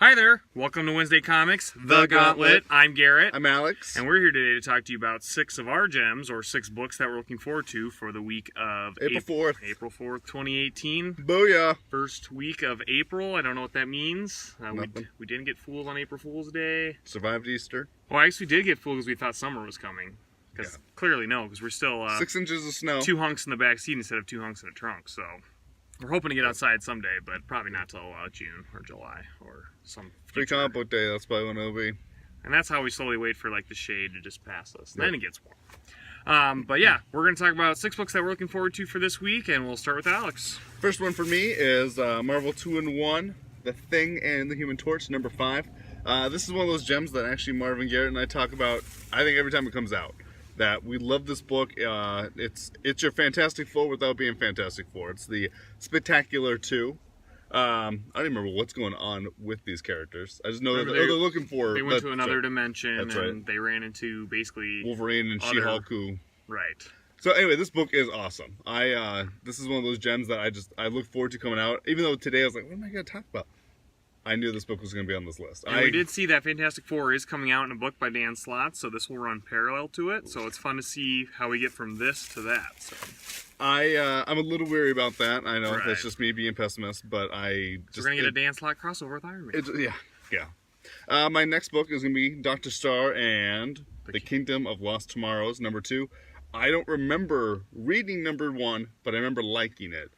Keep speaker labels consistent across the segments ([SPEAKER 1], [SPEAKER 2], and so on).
[SPEAKER 1] Hi there, welcome to Wednesday Comics, The Gauntlet. I'm Garrett.
[SPEAKER 2] I'm Alex.
[SPEAKER 1] And we're here today to talk to you about 6 of our gems, or 6 books that we're looking forward to for the week of
[SPEAKER 2] April 4th.
[SPEAKER 1] April 4th, 2018.
[SPEAKER 2] Booyah.
[SPEAKER 1] First week of April. I don't know what that means. We didn't get fooled on April Fool's Day.
[SPEAKER 2] Survived Easter.
[SPEAKER 1] Well, I guess we did get fooled because we thought summer was coming. Because clearly no, because we're still
[SPEAKER 2] 6 inches of snow.
[SPEAKER 1] 2 hunks in the back seat instead of 2 hunks in the trunk, so... We're hoping to get outside someday, but probably not till June or July or some
[SPEAKER 2] Free comic book day, that's probably when it'll be.
[SPEAKER 1] And that's how we slowly wait for like the shade to just pass us. And then it gets warm. But yeah, we're going to talk about 6 books that we're looking forward to for this week, and we'll start with Alex.
[SPEAKER 2] First one for me is Marvel 2-in-1, The Thing and the Human Torch, number 5. This is one of those gems that actually Marvin, Garrett, and I talk about, I think, every time it comes out. That we love this book. It's your Fantastic Four without being Fantastic Four. It's the Spectacular 2. I don't even remember what's going on with these characters. I just know that they're looking for...
[SPEAKER 1] They went to another dimension,
[SPEAKER 2] that's
[SPEAKER 1] and
[SPEAKER 2] right.
[SPEAKER 1] they ran into basically...
[SPEAKER 2] Wolverine and She-Hulk.
[SPEAKER 1] Right.
[SPEAKER 2] So anyway, this book is awesome. This is one of those gems that I look forward to coming out. Even though today I was like, what am I going to talk about? I knew this book was going to be on this list.
[SPEAKER 1] And we did see that Fantastic Four is coming out in a book by Dan Slott, so this will run parallel to it. So it's fun to see how we get from this to that. So
[SPEAKER 2] I'm a little weary about that. I know that's just me being pessimist, but we're
[SPEAKER 1] going to get a Dan Slott crossover with Iron Man.
[SPEAKER 2] Yeah. My next book is going to be Dr. Star and the Kingdom of Lost Tomorrows, number 2. I don't remember reading number 1, but I remember liking it.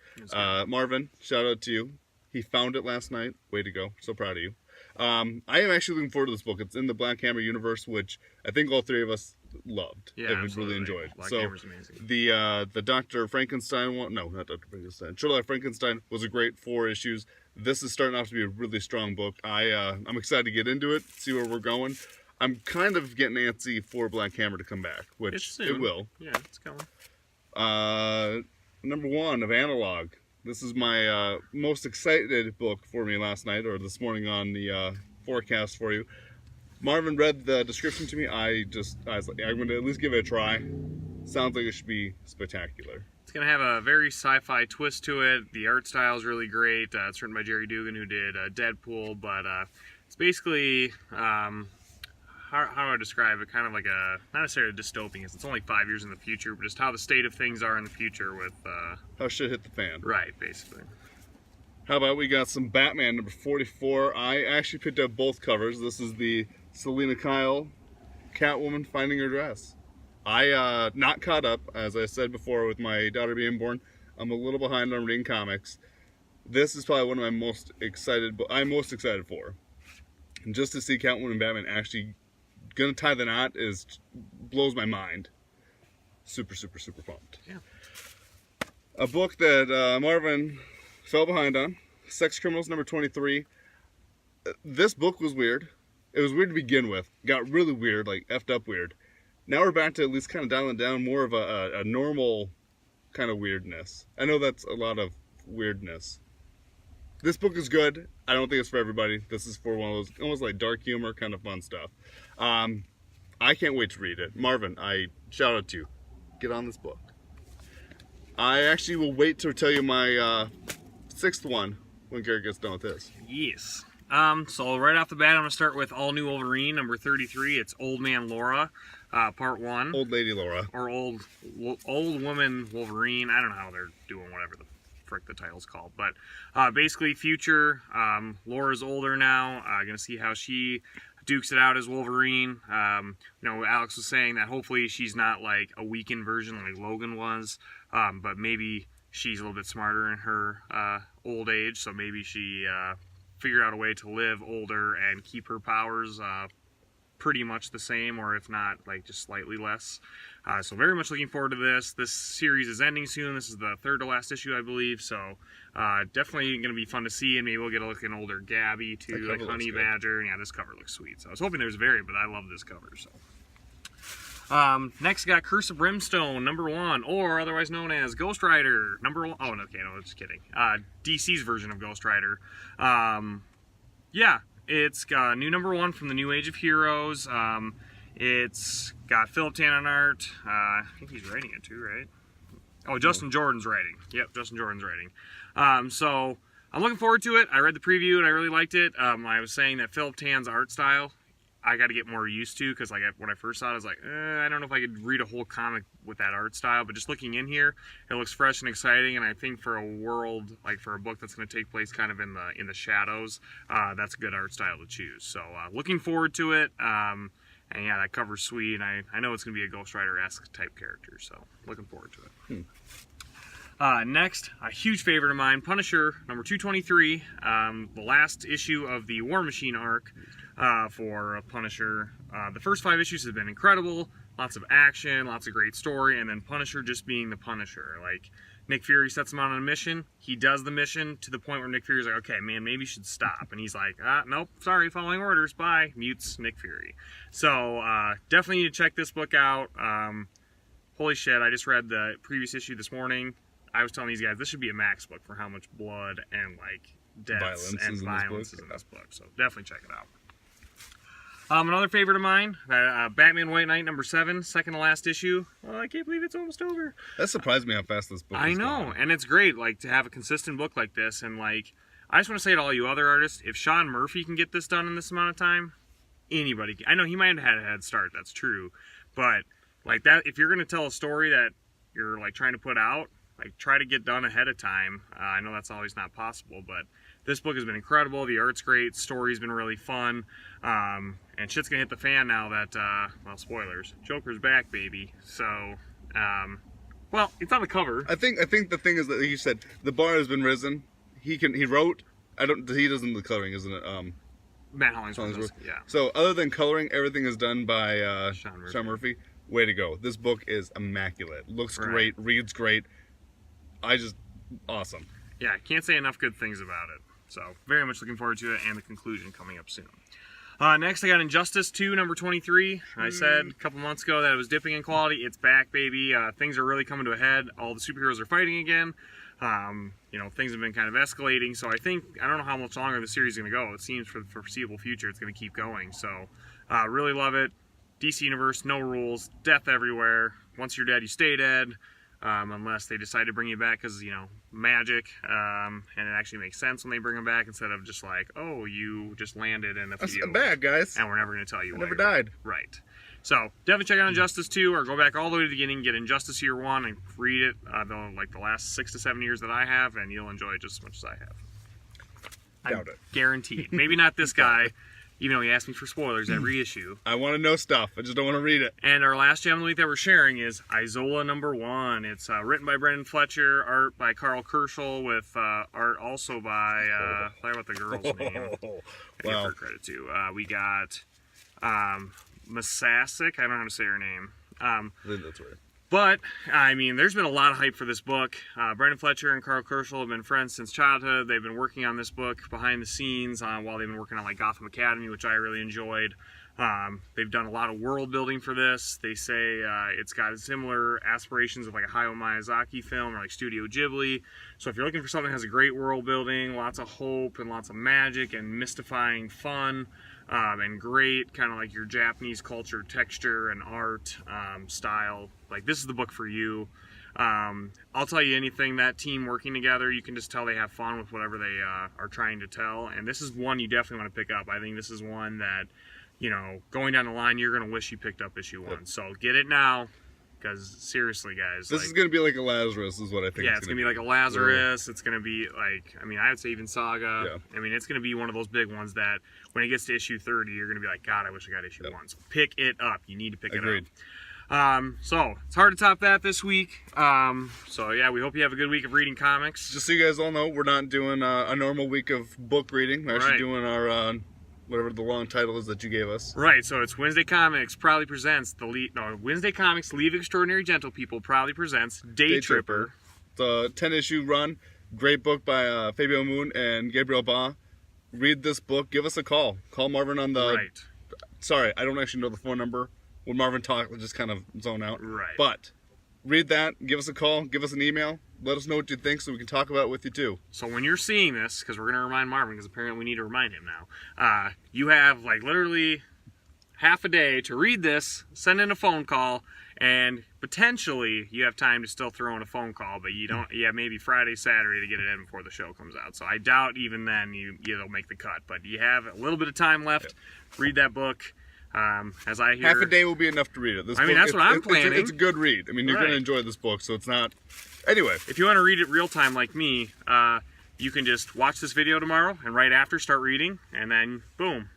[SPEAKER 2] Marvin, shout out to you. He found it last night. Way to go. So proud of you. I am actually looking forward to this book. It's in the Black Hammer universe, which I think all 3 of us loved.
[SPEAKER 1] Yeah,
[SPEAKER 2] and we really enjoyed.
[SPEAKER 1] Black Hammer's amazing.
[SPEAKER 2] The Dr. Frankenstein one, no, not Dr. Frankenstein. Children Frankenstein was a great 4 issues. This is starting off to be a really strong book. I'm excited to get into it, see where we're going. I'm kind of getting antsy for Black Hammer to come back, which it will.
[SPEAKER 1] Yeah, it's coming.
[SPEAKER 2] Number 1 of Analog. This is my most excited book for me last night, or this morning on the forecast for you. Marvin read the description to me. I was like, I'm going to at least give it a try. Sounds like it should be spectacular.
[SPEAKER 1] It's going to have a very sci-fi twist to it. The art style is really great. It's written by Jerry Dugan, who did Deadpool, but it's basically... How do I describe it? Kind of like not necessarily dystopian, it's only 5 years in the future, but just how the state of things are in the future with...
[SPEAKER 2] how shit hit the fan.
[SPEAKER 1] Right, basically.
[SPEAKER 2] How about we got some Batman, number 44. I actually picked up both covers. This is the Selina Kyle Catwoman Finding Her Dress. Not caught up, as I said before, with my daughter being born. I'm a little behind on reading comics. This is probably one of my most excited for. And just to see Catwoman and Batman actually... gonna tie the knot blows my mind. Super pumped.
[SPEAKER 1] Yeah.
[SPEAKER 2] A book that Marvin fell behind on, Sex Criminals number 23. This book was weird. It was weird to begin with. Got really weird, like effed up weird. Now we're back to at least kind of dialing down more of a normal kind of weirdness. I know that's a lot of weirdness. This book is good. I don't think it's for everybody. This is for one of those almost like dark humor kind of fun stuff. I can't wait to read it. Marvin, I shout out to you. Get on this book. I actually will wait to tell you my 6th one when Garrett gets done with this.
[SPEAKER 1] Yes. So right off the bat, I'm going to start with All New Wolverine, number 33. It's Old Man Laura, part 1.
[SPEAKER 2] Old Lady Laura.
[SPEAKER 1] Or Old Woman Wolverine. I don't know how they're doing whatever the frick the title's called, but basically future. Laura's older now. Gonna see how she dukes it out as Wolverine. Alex was saying that hopefully she's not like a weakened version like Logan was, but maybe she's a little bit smarter in her old age, so maybe she figured out a way to live older and keep her powers pretty much the same, or if not, like just slightly less. So very much looking forward to this. This series is ending soon. This is the 3rd to last issue, I believe. So definitely going to be fun to see, and maybe we'll get a look at an older Gabby too, like Honey Badger. And yeah, this cover looks sweet. So I was hoping there was a variant, but I love this cover. So next, got Curse of Brimstone, number 1, or otherwise known as Ghost Rider, number 1. Oh, no, okay, no, just kidding. DC's version of Ghost Rider. Yeah. It's got a new number 1 from the New Age of Heroes. It's got Philip Tannen art. I think he's writing it too, right? Oh, Justin Jordan's writing. Yep, Justin Jordan's writing. So I'm looking forward to it. I read the preview and I really liked it. I was saying that Philip Tan's art style, I got to get more used to, because like when I first saw it, I was like, I don't know if I could read a whole comic with that art style. But just looking in here, it looks fresh and exciting. And I think for a world, like for a book that's going to take place kind of in the shadows, that's a good art style to choose. So looking forward to it. And yeah, that cover's sweet. And I know it's going to be a Ghost Rider-esque type character. So looking forward to it. Next, a huge favorite of mine, Punisher, number 223, the last issue of the War Machine arc for Punisher. The first 5 issues have been incredible, lots of action, lots of great story, and then Punisher just being the Punisher. Like, Nick Fury sets him out on a mission, he does the mission to the point where Nick Fury's like, okay, man, maybe you should stop. And he's like, nope, sorry, following orders, bye, mutes Nick Fury. So, definitely need to check this book out. Holy shit, I just read the previous issue this morning. I was telling these guys this should be a Max book for how much blood and like deaths and violence is in this book. So definitely check it out. Another favorite of mine, Batman White Knight number 7, second to last issue. Oh, I can't believe it's almost over.
[SPEAKER 2] That surprised me how fast this book is.
[SPEAKER 1] I know,
[SPEAKER 2] going.
[SPEAKER 1] and it's great like to have a consistent book like this. And like, I just want to say to all you other artists, if Sean Murphy can get this done in this amount of time, anybody can. I know he might have had a head start, that's true, but like that, if you're going to tell a story that you're like trying to put out, like, try to get done ahead of time. I know that's always not possible, but this book has been incredible. The art's great. Story's been really fun. And shit's gonna hit the fan now that, well, spoilers. Joker's back, baby. So, well, it's on the cover.
[SPEAKER 2] I think the thing is that like you said, the bar has been risen. He wrote. He doesn't do the coloring, isn't it?
[SPEAKER 1] Matt Hollingsworth. Yeah.
[SPEAKER 2] So other than coloring, everything is done by
[SPEAKER 1] Sean
[SPEAKER 2] Murphy. Way to go. This book is immaculate. Looks great. Reads great. Awesome.
[SPEAKER 1] Yeah, can't say enough good things about it. So, very much looking forward to it, and the conclusion coming up soon. Next, I got Injustice 2, number 23. I said a couple months ago that it was dipping in quality. It's back, baby. Things are really coming to a head. All the superheroes are fighting again. You know, things have been kind of escalating. So, I don't know how much longer the series is going to go. It seems for the foreseeable future it's going to keep going. So, really love it. DC Universe, no rules, death everywhere. Once you're dead, you stay dead. Unless they decide to bring you back because, you know, magic, and it actually makes sense when they bring them back instead of just like, oh, you just landed in a
[SPEAKER 2] That's
[SPEAKER 1] field.
[SPEAKER 2] bad, guys.
[SPEAKER 1] And we're never going to tell you why.
[SPEAKER 2] Never died.
[SPEAKER 1] Right. So, definitely check out Injustice 2, or go back all the way to the beginning, get Injustice Year 1, and read it, the last 6 to 7 years that I have, and you'll enjoy it just as much as I have.
[SPEAKER 2] Doubt it.
[SPEAKER 1] Guaranteed. Maybe not this guy, even though he asked me for spoilers every issue.
[SPEAKER 2] I want to know stuff. I just don't want to read it.
[SPEAKER 1] And our last gem of the week that we're sharing is Isola number 1. It's written by Brendan Fletcher, art by Carl Kerschel, with art also by, I forgot what the girl's name. I give her credit to. We got Masasic. I don't know how to say her name.
[SPEAKER 2] I think that's right.
[SPEAKER 1] But, I mean, there's been a lot of hype for this book. Brendan Fletcher and Carl Kerschel have been friends since childhood. They've been working on this book behind the scenes while they've been working on like Gotham Academy, which I really enjoyed. They've done a lot of world building for this. They say it's got similar aspirations of like a Hayao Miyazaki film or like Studio Ghibli. So if you're looking for something that has a great world building, lots of hope and lots of magic and mystifying fun, and great kind of like your Japanese culture texture and art style, like this is the book for you. I'll tell you anything, that team working together, you can just tell they have fun with whatever they are trying to tell, and this is one you definitely want to pick up. I think this is one that, you know, going down the line, you're going to wish you picked up issue 1. So get it now, because seriously, guys.
[SPEAKER 2] This is going to be like a Lazarus, is what I think.
[SPEAKER 1] Yeah, it's going to be like a Lazarus. It's going to be like, I mean, I would say even Saga.
[SPEAKER 2] Yeah.
[SPEAKER 1] I mean, it's going to be one of those big ones that when it gets to issue 30, you're going to be like, God, I wish I got issue 1. So pick it up. You need to pick it up. So it's hard to top that this week. So yeah, we hope you have a good week of reading comics.
[SPEAKER 2] Just so you guys all know, we're not doing a normal week of book reading. We're actually doing our whatever the long title is that you gave us.
[SPEAKER 1] Right, so it's Wednesday Comics proudly presents Wednesday Comics Leave Extraordinary Gentle People proudly presents Day Tripper.
[SPEAKER 2] It's a 10-issue run. Great book by Fabio Moon and Gabriel Ba. Read this book. Give us a call. Call Marvin on the...
[SPEAKER 1] Right.
[SPEAKER 2] Sorry, I don't actually know the phone number. When Marvin talks, we'll just kind of zone out.
[SPEAKER 1] Right.
[SPEAKER 2] But read that. Give us a call. Give us an email. Let us know what you think so we can talk about it with you too.
[SPEAKER 1] So when you're seeing this, because we're going to remind Marvin, because apparently we need to remind him now, you have like literally half a day to read this, send in a phone call, and potentially you have time to still throw in a phone call, but you don't. Yeah, maybe Friday, Saturday to get it in before the show comes out. So I doubt even then it'll make the cut. But you have a little bit of time left. Yep. Read that book. As I hear,
[SPEAKER 2] half a day will be enough to read it. This book,
[SPEAKER 1] that's what I'm planning.
[SPEAKER 2] It's a good read. I mean, you're going to enjoy this book, so it's not. Anyway,
[SPEAKER 1] if you want to read it real time like me, you can just watch this video tomorrow and right after start reading, and then boom.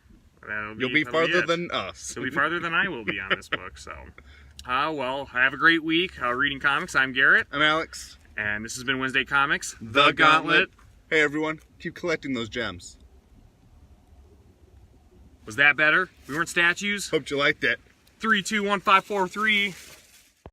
[SPEAKER 2] You'll be farther than us.
[SPEAKER 1] You'll be farther than I will be on this book. So, well, have a great week reading comics. I'm Garrett.
[SPEAKER 2] I'm Alex.
[SPEAKER 1] And this has been Wednesday Comics,
[SPEAKER 2] The Gauntlet. Hey, everyone. Keep collecting those gems.
[SPEAKER 1] Was that better? We weren't statues?
[SPEAKER 2] Hope you liked it.
[SPEAKER 1] 3, 2, 1, 5, 4, 3.